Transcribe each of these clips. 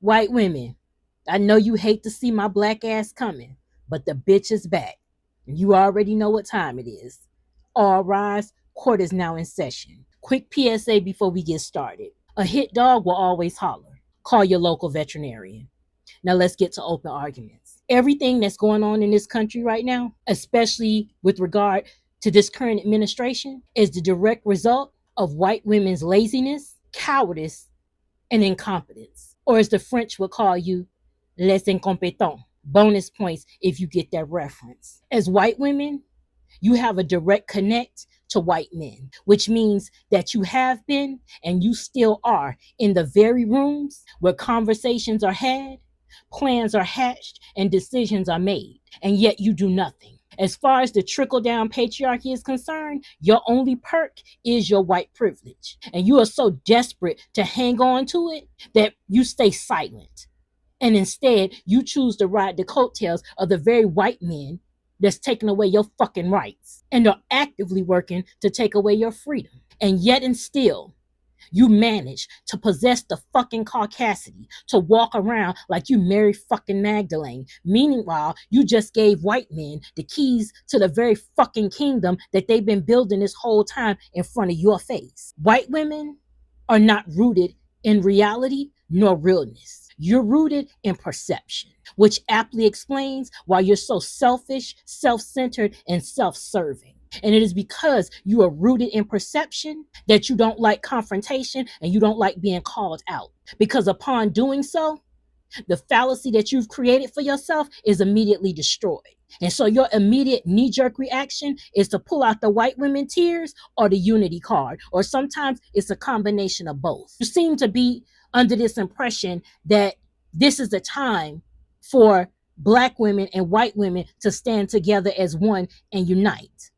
White women, I know you hate to see my black ass coming, but the bitch is back. You already know what time it is. All rise, court is now in session. Quick PSA before we get started. A hit dog will always holler. Call your local veterinarian. Now let's get to open arguments. Everything that's going on in this country right now, especially with regard to this current administration, is the direct result of white women's laziness, cowardice, and incompetence. Or as the French would call you, les incompetents. Bonus points if you get that reference. As white women, you have a direct connect to white men, which means that you have been and you still are in the very rooms where conversations are had, plans are hatched, and decisions are made, and yet you do nothing. As far as the trickle-down patriarchy is concerned, your only perk is your white privilege, and you are so desperate to hang on to it that you stay silent. And instead, you choose to ride the coattails of the very white men that's taking away your fucking rights and are actively working to take away your freedom. And yet and still, you manage to possess the fucking caucasity to walk around like you Mary fucking Magdalene. Meanwhile, you just gave white men the keys to the very fucking kingdom that they've been building this whole time in front of your face. White women are not rooted in reality nor realness. You're rooted in perception, which aptly explains why you're so selfish, self-centered, and self-serving. And it is because you are rooted in perception that you don't like confrontation and you don't like being called out. Because upon doing so, the fallacy that you've created for yourself is immediately destroyed. And so your immediate knee-jerk reaction is to pull out the white women tears or the unity card, or sometimes it's a combination of both. You seem to be under this impression that this is the time for black women and white women to stand together as one and unite.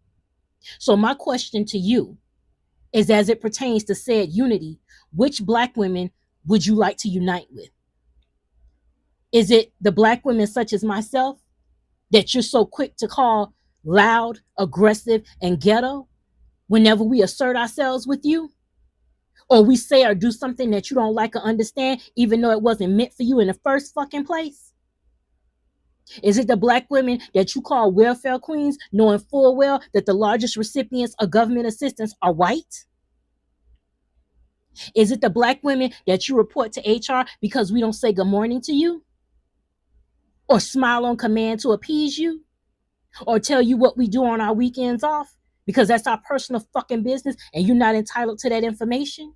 So my question to you is, as it pertains to said unity, which black women would you like to unite with? Is it the black women such as myself that you're so quick to call loud, aggressive, and ghetto whenever we assert ourselves with you? Or we say or do something that you don't like or understand, even though it wasn't meant for you in the first fucking place? Is it the black women that you call welfare queens, knowing full well that the largest recipients of government assistance are white? Is it the black women that you report to HR because we don't say good morning to you? Or smile on command to appease you? Or tell you what we do on our weekends off because that's our personal fucking business and you're not entitled to that information?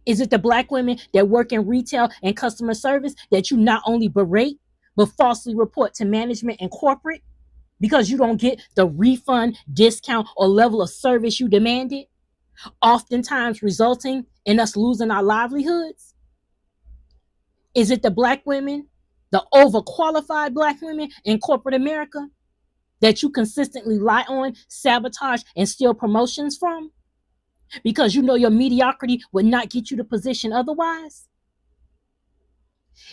Is it the black women that work in retail and customer service that you not only berate, but falsely report to management and corporate because you don't get the refund, discount, or level of service you demanded, oftentimes resulting in us losing our livelihoods? Is it the black women, the overqualified black women in corporate America that you consistently lie on, sabotage, and steal promotions from because you know your mediocrity would not get you the position otherwise?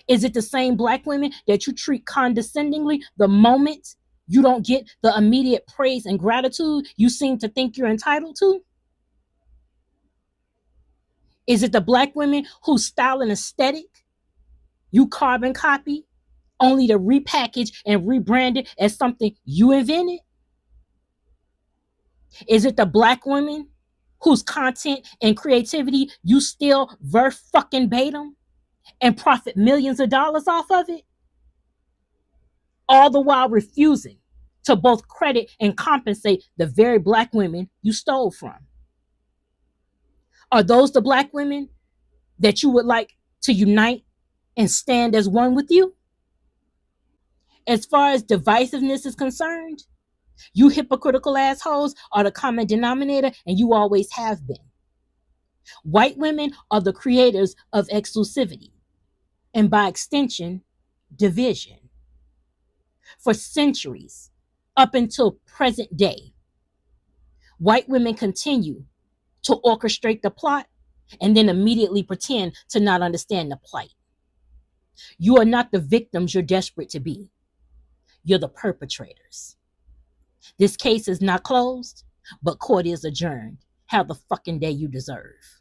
Is it the same black women that you treat condescendingly the moment you don't get the immediate praise and gratitude you seem to think you're entitled to? Is it the black women whose style and aesthetic you carbon copy only to repackage and rebrand it as something you invented? Is it the black women whose content and creativity you still verbatim and profit millions of dollars off of it? All the while refusing to both credit and compensate the very black women you stole from. Are those the black women that you would like to unite and stand as one with you? As far as divisiveness is concerned, you hypocritical assholes are the common denominator, and you always have been. White women are the creators of exclusivity, and by extension, division. For centuries, up until present day, white women continue to orchestrate the plot and then immediately pretend to not understand the plight. You are not the victims you're desperate to be. You're the perpetrators. This case is not closed, but court is adjourned. Have the fucking day you deserve.